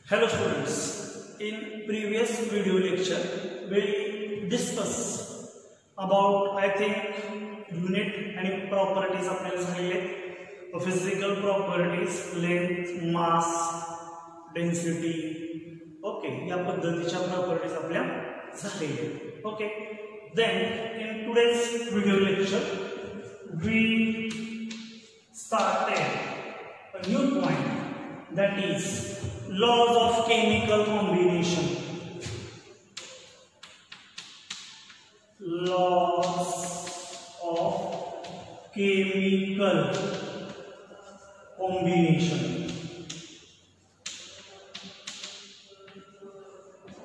Hello students, in previous video lecture we discuss about unit and properties of physical properties, length, mass, density. Okay, या पद्धतीच्या properties आपल्या झालेल्या. Okay, then in today's video lecture we started a new point, that is laws of chemical combination. Laws of chemical combination.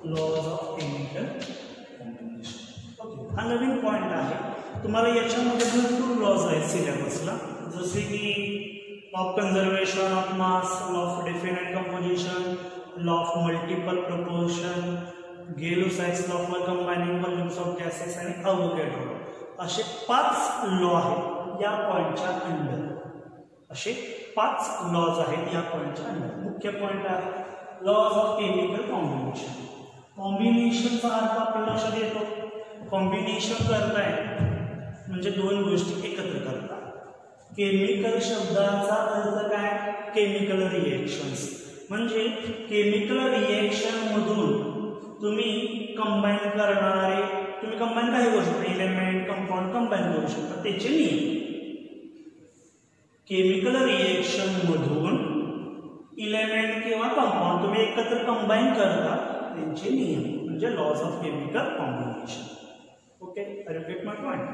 Laws of chemical combination. Okay, हा नवीन point आहे. तुम्हाला याच्यामध्ये भरपूर lodge आहेत सिलेबसला, जसे की law of conservation of mass, law of definite composition, law of multiple proportion, Gay-Lussac's law for combining volumes of gases आणि Avogadro. असे 5 लॉ आहेत या पॉइंटच्या अंडर. असे 5 लॉज आहेत या पॉइंटच्या अंडर. मुख्य पॉइंट आहे लॉज ऑफ केमिकल कॉम्बिनेशन. कॉम्बिनेशनचा अर्थ आपल्या लक्षात येतो. कॉम्बिनेशन करताय म्हणजे दोन गोष्टी एकत्र करतात. केमिकल शब्दाचा अर्थ काय? Chemical reactions. म्हणजे केमिकल रिएक्शन मधून तुम्ही कंबाईन करणारे, तुम्ही कंबाईन काही करू शकता, एलिमेंट कंपाऊंड कंबाईन करू शकता, त्याचे नियम. केमिकल रिएक्शन मधून एलिमेंट किंवा कंपाऊंड तुम्ही एकत्र कंबाईन करता, त्यांचे नियम म्हणजे laws of chemical combination. Okay, repeat my point.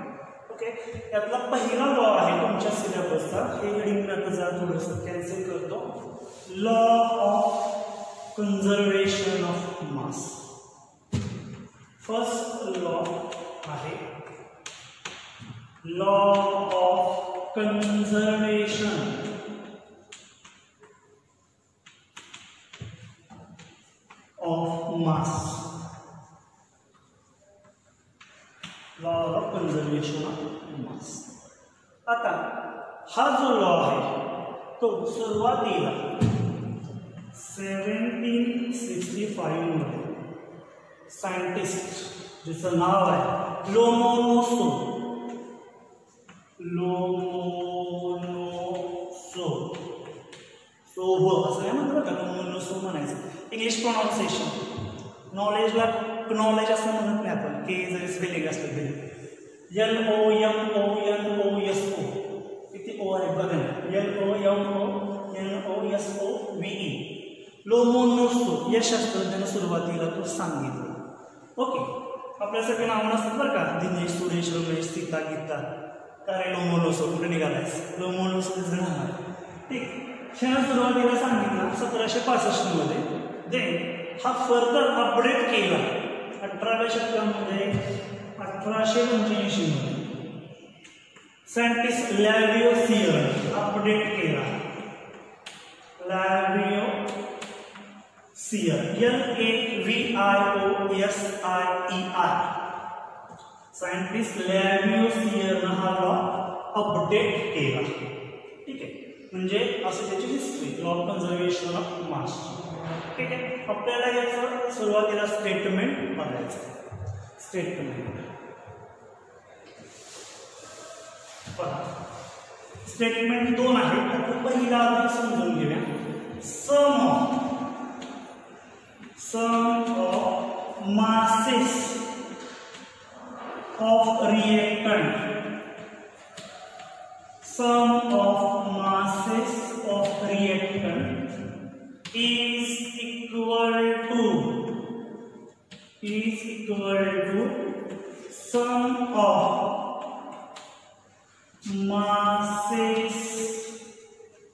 Okay, यातला पहिला लॉ आहे तुमच्या सिलेबसचा. हे हेडिंग आता जरा थोडंसं कॅन्सल करतो. Law of conservation of mass. First law आहे law of conservation of mass. Law of conservation of mass. आता हा जो लॉ आहे तो सुरुवातीला 1765 मध्ये सायंटिस्ट जिचं नाव आहे लोमोनोसो असं नाही म्हणतात का, लोमोनोसो म्हणायचं. इंग्लिश प्रोनाउन्सिएशन नॉलेजला नॉलेज असं म्हणत नाही आपण, के जरी स्पेलिंग असलं तरी. LOMONOSO किती ओ आहे बघा ना. LOMONOSOVE. लोमोनोसो या शास्त्रज्ञानं सुरुवातीला तो सांगितलं. ओके, आपल्यासाठी नाव नसतात बरं का, दिनेश, सुरेश, रमेश, सीता, गीता. काय लोमोनोसो कुठे निघालायस? लोमोनोसो राहणार. ठीक, ह्या सुरुवातीला सांगितलं 1765 मध्ये. देन हा फर्दर अपडेट केला 18व्या शतकामध्ये. 1885 मध्ये सायंटिस्ट लॅव्हियोसियर अपडेट केला. लॅव्हियोसियर LAVIOSIER. सायंटिस्ट लॅव्हियोसियर हा लॉ अपडेट केला. ठीक आहे, म्हणजे असं त्याची history law of conservation of मास. ठीक आहे, आपल्याला याचं सुरुवातीला स्टेटमेंट बघायचं. स्टेटमेंट स्टेटमेंट 2 आहे. तर पहिला आपण समजून घेऊया. सम of masses of reactant. Sum of masses of reactant is equal to sum of masses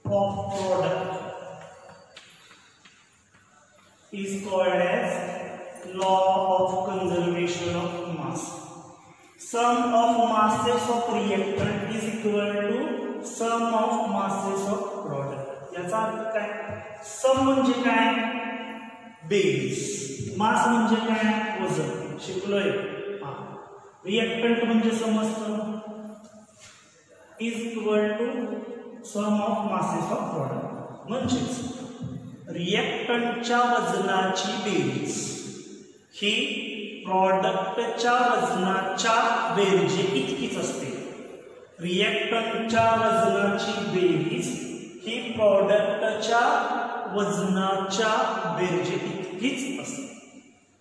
of product is called as law of conservation of mass. Sum of masses of reactant is equal to sum of masses of product. याचा अर्थ काय? सम म्हणजे काय? Base. मास म्हणजे काय? वजन. शिकलोय. Reactant म्हणजे समजतं. Is equal to sum of masses of product. म्हणजेच रिएक्टंटच्या वजनाची बेरीज ही प्रॉडक्टच्या वजनाच्या बेरजे इतकीच असते. रिएक्टंटच्या वजनाची बेरीज ही प्रॉडक्टच्या वजनाच्या बेरजे इतकीच असते.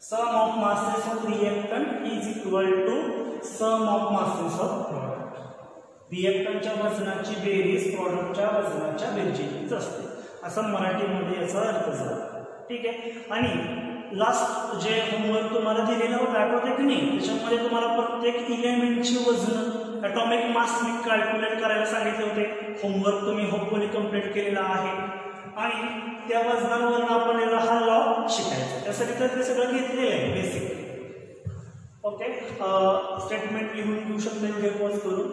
Sum of masses of reactant is equal to sum of masses of product. रिएक्टंटच्या वजनाची बेरीज प्रॉडक्टच्या वजनाच्या बेरजे इतकीच असते, असा मराठीमध्ये याचा अर्थ झाला. ठीक आहे. आणि लास्ट जे होमवर्क तुम्हाला दिलेला होता आठवते की नाही, त्याच्यामध्ये तुम्हाला प्रत्येक इलेमेंटचे वजन ॲटॉमिक मास मी कॅल्क्युलेट करायला सांगितले होते. होमवर्क तुम्ही होपफुली कंप्लीट केलेला आहे आणि त्या वजनावरून आपण हा लॉ शिकायचा. त्यासाठी तर ते सगळं घेतलेलं आहे बेसिक. ओके. स्टेटमेंट लिहून घेऊ शकता व्हिडिओ पॉज करून.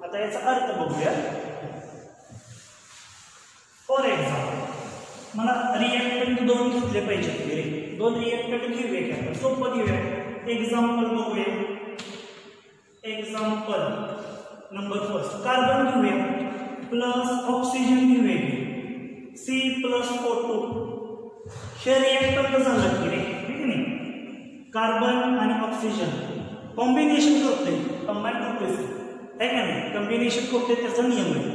आता याचा अर्थ बघूया. फॉर एक्झाम्पल मला रिएक्टंट 2 घेतले पाहिजे. 2 रिएक्टंट घेऊया का? सोपं घेऊया. एक्झाम्पल बघूया. एक्झाम्पल नंबर फर्स्ट कार्बन घेऊया प्लस ऑक्सिजन घेऊया. C+O2 हे रिएक्टंट झालं की रे, ठीक आहे. कार्बन आणि ऑक्सिजन कॉम्बिनेशन करते, कंबाईन करते आहे का नाही. कॉम्बिनेशन करते त्याचा नियम आहे.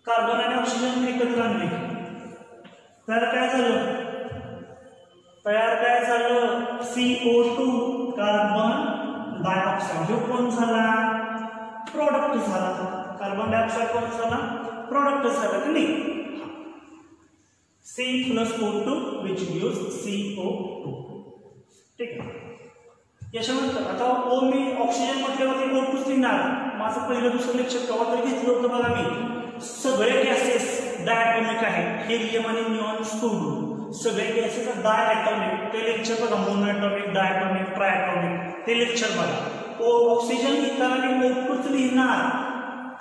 कार्बन आणि ऑक्सिजन एकत्र आणले तयार काय झालं CO2 कार्बन डायऑक्साइड. जो कोण झाला? प्रोडक्ट झाला. कार्बन डायऑक्साइड कोण झाला? प्रोडक्ट झाला की नाही. C+O2 which gives CO2. ठीक आहे. याच्यानंतर आता O मी ऑक्सिजन म्हटल्यावरती O2 लिहिणार. माझं पहिलं दुसरं लेक्चर केव्हा तरी घेतलं होतं बघा मी. सगळे गॅसेस डायटॉमिक आहेत. हेलियम आणि निऑन सोडून सगळे गॅसेस डायटॉमिक. ते लेक्चर बघा. मोनोटॉमिक, डायटॉमिक, ट्रायटॉमिक ते लेक्चर बघा. ऑक्सिजन लिहिताना मी O2 लिहिणार.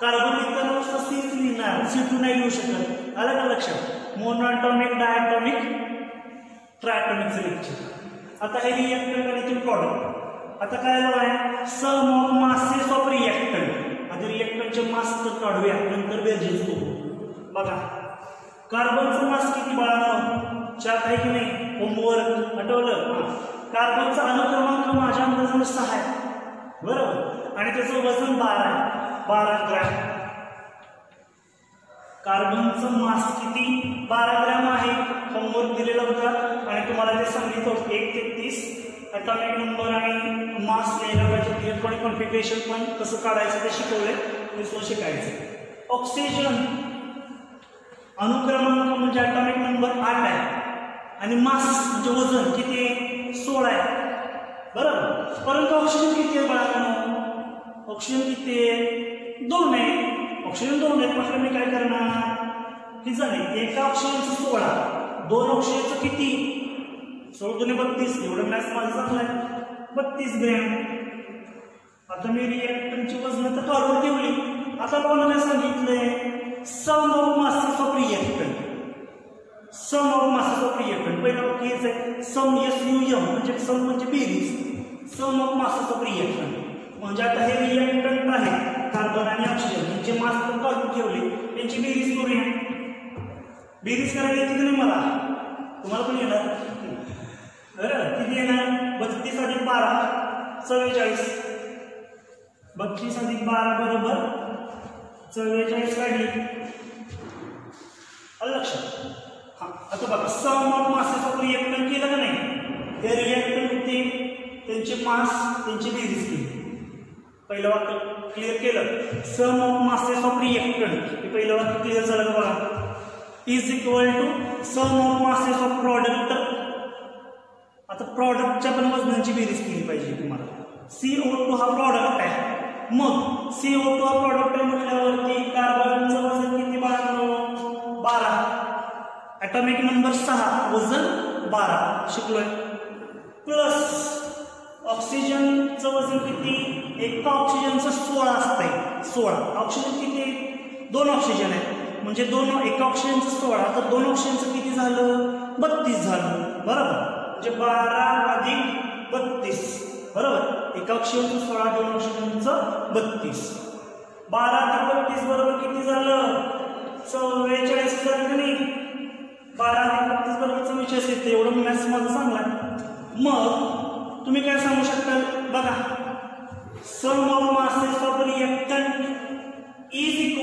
कार्बन लिहिताना नुसतं C लिहिणार. C2 नाही लिहू शकत. आलं का लक्षात? मोनोटॉमिक, डायटॉमिक, ट्रायटॉमिकचं लेक्चर. आता हे रिएक्टंट आणि ते प्रॉडक्ट. आता काय आहे? Sum of masses of reactant. आधी रिएक्टंटचे मास तर काढूया, नंतर बेरजेस बघू. बघा कार्बनचं मास किती बाळांनो? 4 आहे की नाही. होमवर्क आठवलं? कार्बनचा अनुक्रमांक माझ्या अंदाजाने 6 आहे बरोबर, आणि त्याचं वजन 12 आहे. 12 ग्रॅम. कार्बनचं मास किती? 12 ग्रॅम आहे. होमवर्क दिलेला होता आणि तुम्हाला ते सांगितलं होतं 1 ते 30 ॲटॉमिक नंबर आणि मास लिहायला पाहिजे. इलेक्ट्रॉनिक कॉन्फिगरेशन पण कसं काढायचं ते शिकवले, ते सो शिकायचं. ऑक्सिजन अनुक्रमांक म्हणजे ॲटॉमिक नंबर 8 आहे आणि मास म्हणजे वजन किती आहे? 16 आहे बरोबर. परंतु ऑक्सिजन किती आहे बाळांनो? ऑक्सिजन किती आहे? 2 आहे. ऑक्सिजन 2 आहेत म्हटलं मी काय करणार? किती झाले? एका ऑक्सिजनचं 16, 2 ऑक्सिजनचं किती? 16 × 32. एवढं मॅथ्स माझं चांगलं आहे. 32 ग्रॅम. आता मी रिएक्टंटची वजन तर काढून ठेवली. आता कोणाला सांगितलंय? Sum of masses of reactant. Sum of masses of reactant पहिला वाक्य हेच आहे. सम SUM म्हणजे सम म्हणजे बेरीज. सम ऑफ मासेस ऑफ रिएक्टंट म्हणजे आता हे रिएक्टंट आहे कार्बन आणि ऑक्सिजन, यांचे मास पण काढून ठेवले, त्यांची बेरीज करूया. बेरीज करायला येते की नाही मला? तुम्हाला पण येणार बरं. किती येणार? 32 + 12 44. 32 + 12 बरोबर 44 काढली. लक्षात. हा आता बघा सम ऑफ मासेस ऑफ रिएक्टंट केलं का नाही? हे रिएक्टंट होते, त्यांचे मास, त्यांची बेरीज केली. पहिलं वाक्य क्लिअर केलं. Sum of masses of reactant हे पहिलं वाक्य क्लिअर झालं का बघा. Is equal to sum of masses of product. आता प्रॉडक्टच्या पण वजनाची बेरीज केली पाहिजे तुम्हाला. CO2 हा प्रॉडक्ट आहे. मग CO2 हा प्रॉडक्ट आहे म्हटल्यावरती कार्बनचं वजन किती बाळांनो? 12. ॲटॉमिक नंबर 6, वजन 12 शिकलोय. प्लस ऑक्सिजनचं वजन किती? एका ऑक्सिजनचं 16 असतंय. 16. ऑक्सिजन किती? 2 ऑक्सिजन आहे म्हणजे एका ऑक्सिजनचं 16, तर 2 ऑक्सिजनचं किती झालं? 32 झालं बरोबर. म्हणजे 12 + 32 बरोबर. एका ऑक्सिजनचं 16, 2 ऑक्सिजनचं 32. 12 + 32 बरोबर किती झालं? 44 झालं की नाही? 12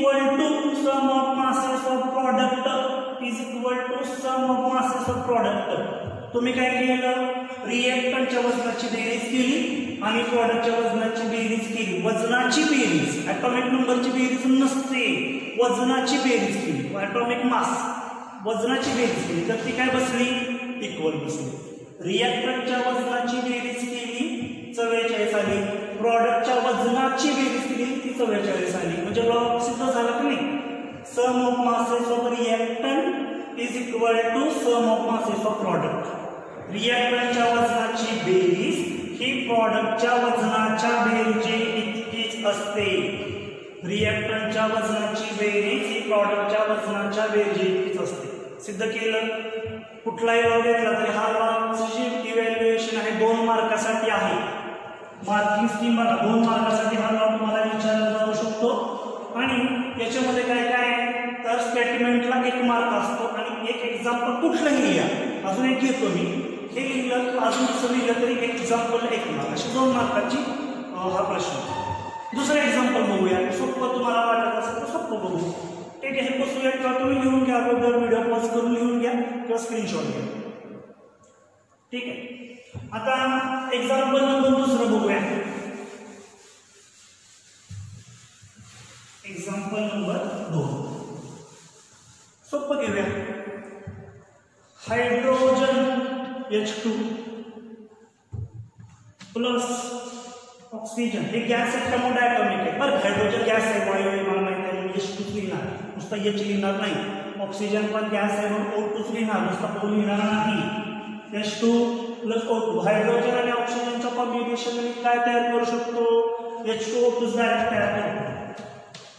equal to sum of masses of product is equal to sum of masses of product. तुम्ही काय केलं, रिएक्टंटच्या वजनाची बेरीज केली आणि प्रॉडक्टच्या वजनाची बेरीज केली. वजनाची बेरीज, ॲटॉमिक नंबरची बेरीज नसते, वजनाची बेरीज केली. ॲटॉमिक मास वजनाची बेरीज केली तर ती काय बसली, इक्वल बसली. रिएक्टंटच्या वजनाची बेरीज केली 44 आली, प्रॉडक्टच्या वजनाची बेरीज केली ती 44 आली. म्हणजे लॉ सिद्ध झाला की नाही. Sum of masses of reactant is equal to sum of masses of product. रिएक्टंटच्या वजनाची बेरीज ही प्रॉडक्टच्या वजनाच्या बेरीजे इतकीच असते. रिएक्टंटच्या वजनाची बेरीज ही प्रॉडक्टच्या वजनाच्या बेरीजे इतकीच असते. सिद्ध केलं. कुठलाही लॉ घेतला तरी हा लॉची इव्हॅल्युएशन आहे 2 मार्कासाठी आहे. मार्किंग स्कीम बघा, 2 मार्कासाठी हा लॉ तुम्हाला विचारला जाऊ शकतो. आणि याच्यामध्ये काय काय आहे तर स्टेटमेंटला 1 मार्क असतो आणि एक एक्झाम्पल कुठलंही लिहा. अजून एक घेतो मी, हे लिहिलं अजून कसं लिहिलं तरी एक एक्झाम्पल 1 मार्क, अशी 2 मार्काची हा प्रश्न. दुसरं एक्झाम्पल बघूया, सोपं तुम्हाला वाटत असेल तर सोपं बघू. ठीक आहे, हे बसूया किंवा तुम्ही लिहून घ्या, अगोदर व्हिडिओ पॉज करून लिहून घ्या किंवा स्क्रीनशॉट घ्या. ठीक आहे, आता एक्झाम्पल नंबर दुसरं बघूया. एक्झाम्पल नंबर 2 सोपं घेऊया. हायड्रोजन H2 प्लस ऑक्सिजन हे गॅस एकटा मोठा ॲटॉमिक आहे. बरं, हायड्रोजन गॅस आहे, वायू आहे, मला माहिती आहे, म्हणून H2 लिहिणार, नुसता H लिहिणार नाही. ऑक्सिजन पण गॅस आहे म्हणून O2 लिहिणार, नुसता O लिहिणार नाही. H2 plus O2. हायड्रोजन आणि ऑक्सिजनच्या कॉम्बिनेशन मी काय तयार करू शकतो, H2O2 डायरेक्ट तयार करतो,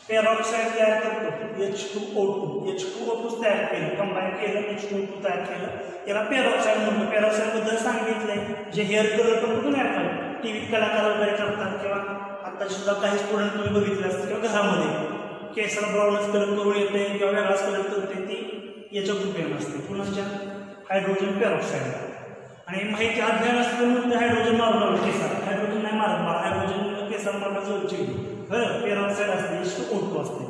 पेरॉक्साईड तयार करतो, H2O2 तयार केलं, कंबाईन केलं, H2O2 तयार केलं, याला पेरॉक्साईड म्हणतो. पेरॉक्साईड बद्दल सांगितलंय, जे हेअर कलर करतो ना आपण टीव्हीत कलाकार वगैरे करतात किंवा आता सुद्धा काही स्टुडंट तुम्ही बघितले असतील किंवा घरामध्ये केसाला ब्राऊनच कलर करून येते किंवा वेगळाच कलर करते, ती याच्या ग्रुपेन असते, पुन्हा हायड्रोजन पेरॉक्साईड. आणि माहिती अध्ययन असल्यामुळे हायड्रोजन मारणार केसाला, हायड्रोजन नाही मारत, हायड्रोजन केसाला मारणार जोडची खरं पेरॉक्साईड असते, H2O2 असते.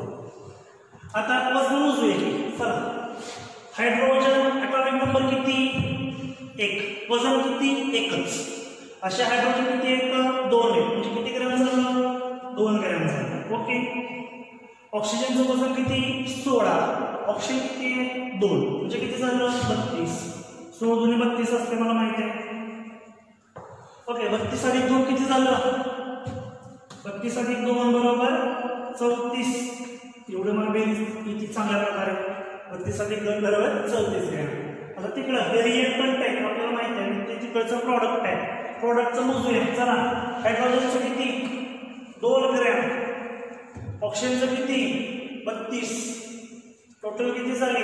आता वजन मोजूया की. चला, हायड्रोजन ॲटॉमिक नंबर किती, 1, वजन किती, 1च. अशा हायड्रोजन किती आहेत, 2 आहेत, म्हणजे किती ग्रॅम झालं, 2 ग्रॅम झालं. ओके. ऑक्सिजनचं वजन किती, 16, ऑक्सिजन किती आहे, 2, म्हणजे किती झालं, 32. 16 दुने 32 असते, मला माहिती आहे. ओके, 32 अधिक 2 किती झालं, 32 अधिक 2 बरोबर 34. एवढं मला बेरीज किती चांगल्या प्रकारे, 32 अधिक 2 बरोबर 34 ग्रॅम. आता तिकडं हे रिएक्टंट आहे आपल्याला माहिती आहे, ते तिकडचं प्रॉडक्ट आहे, प्रॉडक्टचं मोजूया. चला, हायड्रोजनचं किती, 2 ग्रॅम, ऑक्सिजनचं किती, 32, टोटल किती झाले,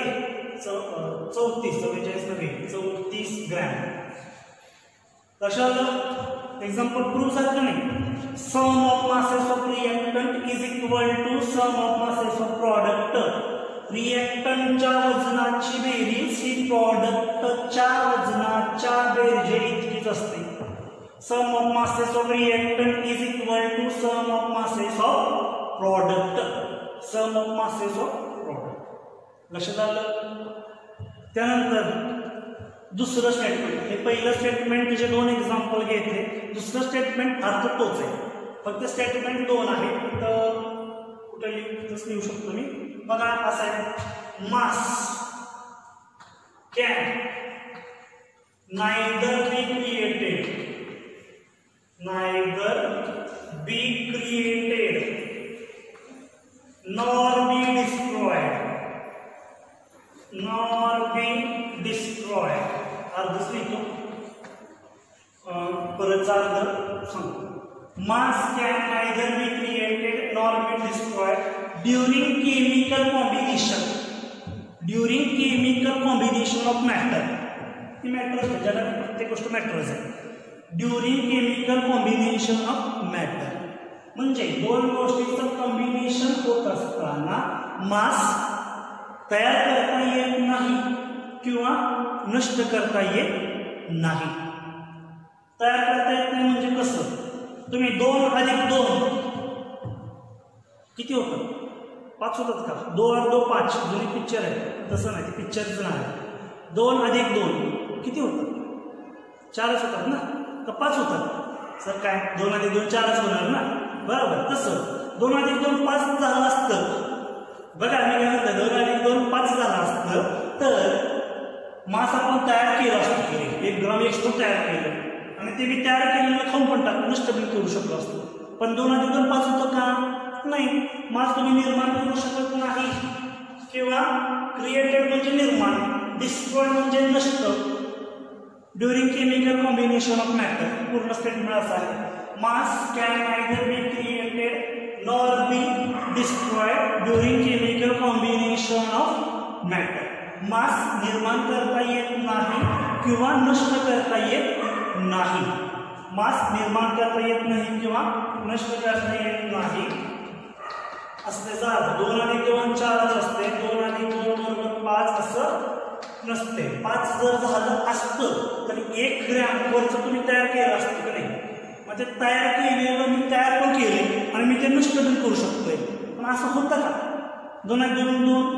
34 ग्रॅम. लक्षात आलं. एक्झाम्पल प्रूव्ह झालं नाही. Sum of masses of reactant is equal to sum of masses of product. रिएक्टंटच्या वजनाची बेरीज ही प्रॉडक्टच्या वजनाच्या बेरजे इतकीच असते. Sum of masses of reactant is equal to sum of masses of product. Sum of masses of product. लक्षात आलं. त्यानंतर दुसरं स्टेटमेंट, हे पहिलं स्टेटमेंट त्याचे 2 एक्झाम्पल घेतले, दुसरं स्टेटमेंट अर्थ तोच आहे, फक्त स्टेटमेंट 2 आहे. तर कुठे लिहू शकतो मी, बघा असं आहे, mass can neither be created nor be destroyed. अर्ध लिहितो, परत अर्ध सांगतो. Mass can neither be created nor be destroyed during chemical combination of matter. ही मॅटर ज्याला प्रत्येक गोष्ट मॅटरच आहे. During chemical combination of matter म्हणजे 2 गोष्टींचं कॉम्बिनेशन होत असताना मास तयार करता येत नाही किंवा नष्ट करता येत नाही. तयार करता येत नाही म्हणजे कसं, तुम्ही 2 अधिक 2 किती होतं, 5 होतात का? 2 और 2 5 जुनी पिक्चर आहे, तसं नाही, पिक्चरचं नाही. 2 अधिक 2 किती होतात? 4च होतात ना, का 5 होतात? सर काय 2 अधिक 2 4च होणार ना, बरोबर. तसं 2 अधिक 2 5 झालं असतं. बघा मी काय म्हणतो, 2 अधिक 2 5 झालं असतं तर मास आपण तयार केलं असतं, 1 ग्राम एक्स्ट्रा तयार केलं आणि ते मी तयार केलेलं खाऊन पण टाकून नष्ट पण करू शकलो असतो. पण 2 अधिक 2 5 होतं का? नाही. मास तुम्ही निर्माण करू शकत नाही, किंवा क्रिएटेड म्हणजे निर्माण, डिस्ट्रॉय म्हणजे नष्ट. During chemical combination of matter, पूर्ण स्टेटमेंट असं आहे. Mass can neither be created nor be destroyed during chemical combination of matter. Mass निर्माण करता येत नाही किंवा नष्ट करता येत नाही. मास निर्माण करता येत नाही किंवा नष्ट करता येत नाही असं त्याचा अर्थ. 2 अधिक 2 4च असते, 2 अधिक 2 बरोबर 5 असं नसते. 5 जर झालं असतं तर 1 ग्रॅम वरचं तुम्ही तयार केलं असतं की नाही. मग ते तयार केलेलं मी तयार पण केले आणि मी ते नष्ट पण करू शकतोय, पण असं होतं का? 2 अधिक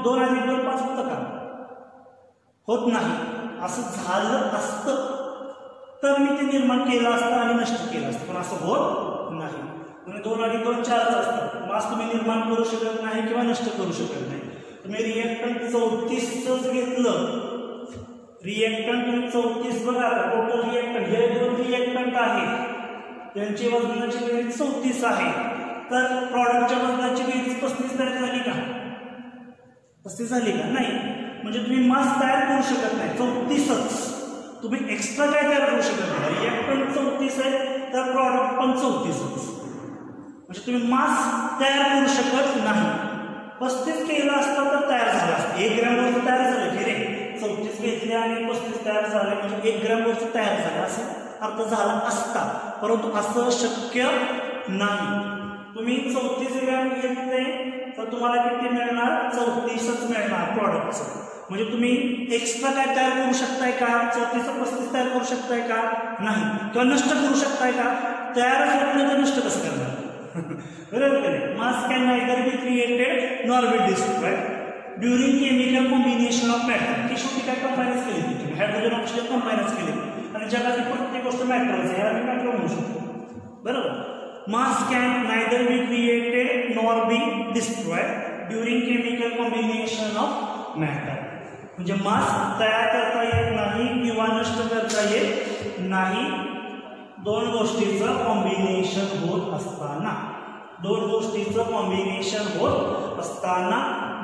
2 अधिक 2 5 होतं का? होत नाही. असं झालं असतं तर मी ते निर्माण केलं असतं आणि नष्ट केलं असतं, पण असं होत नाही. म्हणजे 2 अधिक 2 4च असतं. मास तुम्ही निर्माण करू शकत नाही किंवा नष्ट करू शकत नाही. तुम्ही रिएक्टंट 34च घेतलं, रिएक्टंट तुम्ही 34 बघा, टोटल रिएक्टंट हे 2 रिएक्टंट आहे, त्यांची वजनाची बेरीज 34 आहे, तर प्रॉडक्टच्या वजनाची बेरीज 35 तयार झाली का? 35 झाली का? नाही. म्हणजे तुम्ही मास तयार करू शकत नाही, 34च. तुम्ही एक्स्ट्रा काय तयार करू शकत नाही. रिएक्टंट 34 आहे तर प्रॉडक्ट पण 34च. म्हणजे तुम्ही मास तयार करू शकत नाही. 35 केलं असतं तर तयार झालं असतं. 1 ग्रॅम वरचं तयार झालं की रे, 34 घेतले आणि 35 तयार झाले म्हणजे 1 ग्रॅम वरचं तयार झालं असं अर्थ झाला असता, परंतु असं शक्य नाही. तुम्ही 34 ग्रॅम घेतले तर तुम्हाला किती मिळणार? 34च मिळणार प्रॉडक्टचं. म्हणजे तुम्ही एक्स्ट्रा काय तयार करू शकताय का? 34 35 तयार करू शकताय का? नाही. किंवा नष्ट करू शकताय का? तयारच होत नाही तर नष्ट कसं करणार? बरोबर नाही. Mass can neither be created nor be destroyed during chemical combination of matter. ही शेवटी काय कंबाईनच केली तुम्ही, हायड्रोजन ऑक्सिजन कंबाईनच केली आणि जगातली प्रत्येक गोष्ट मॅटरच आहे, आम्ही मॅटर म्हणू शकतो. बरोबर. Mass can neither be created nor be destroyed during chemical combination of matter. म्हणजे मास तयार करता येत नाही किंवा नष्ट करता येत नाही 2 गोष्टीचं कॉम्बिनेशन होत असताना. 2 गोष्टीचं कॉम्बिनेशन होत असताना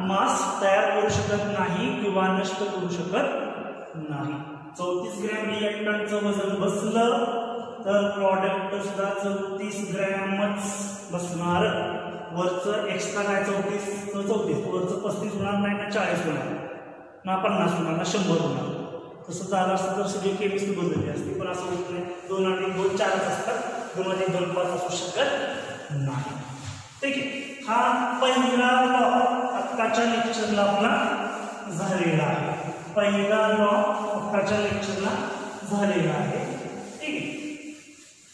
मास तयार करू शकत नाही किंवा नष्ट करू शकत नाही. 34 ग्रॅम रिएक्टंटचं वजन बसलं तर प्रॉडक्ट सुद्धा 34 ग्रॅमच बसणार. वरचं एक्स्ट्रा काय 34 वरचं 35 होणार नाही ना 40 होणार ना 50 होणार ना 100 होणार. तसं झालं असतं तर सगळी केमिस्ट्री बदलली असते, पण असं होत नाही. 2 अधिक 2 4च असतात, 2 अधिक 2 5 असू शकत नाही. ठीक आहे. हा पहिला लॉ आत्ताच्या लेक्चरला आपला झालेला आहे. पहिला लॉ आत्ताच्या लेक्चरला झालेला आहे. ठीक आहे.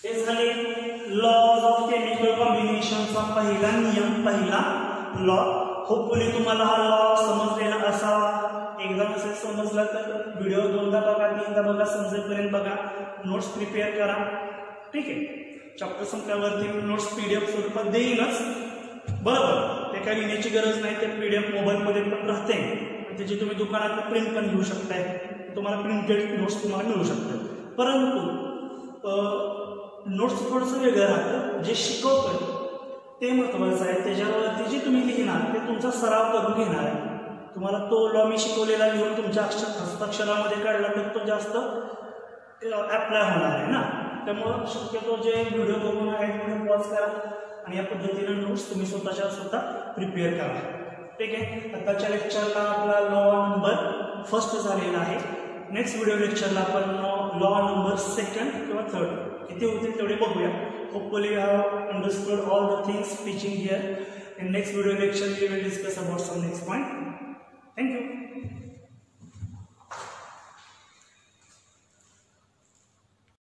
हे झाले लॉज ऑफ केमिकल कॉम्बिनेशनचा पहिला नियम, पहिला लॉ. होपफुली तुम्हाला हा लॉ समजलेला असावा. एकदा नसेल समजला तर व्हिडिओ 2दा बघा, 3दा बघा, समजेपर्यंत बघा. नोट्स प्रिपेअर करा. ठीक आहे. चॅप्टर संपल्यावरती नोट्स PDF स्वरूपात देईनच. बरोबर. ते काय लिहिण्याची गरज नाही, ते PDF मोबाईलमध्ये पण राहते. त्याची तुम्ही दुकानात प्रिंट पण घेऊ शकताय. तुम्हाला प्रिंटेड नोट्स तुम्हाला मिळू शकतात. परंतु नोट्स थोडंसं वेगळं राहतं. जे शिकवतं ते महत्त्वाचं आहे. त्याच्यावरती जे तुम्ही लिहिणार ते तुमचा सराव करून घेणार आहे. तुम्हाला तो लॉ मी शिकवलेला लिहून तुमच्या हस्ताक्षरामध्ये काढला तर तो जास्त अप्लाय होणार आहे ना. त्यामुळं शक्यतो जे व्हिडिओ बघून आहेत व्हिडिओ पॉज करा आणि या पद्धतीनं नोट्स तुम्ही स्वतः प्रिपेअर करा. ठीक आहे. आताच्या लेक्चरला आपला लॉ नंबर 1 झालेला आहे. नेक्स्ट व्हिडिओ लेक्चरला आपण लॉ नंबर 2 किंवा 3 किती होते तेवढे बघूया. Hopefully you have understood all the things teaching here. In next video lecture we will discuss about some next point.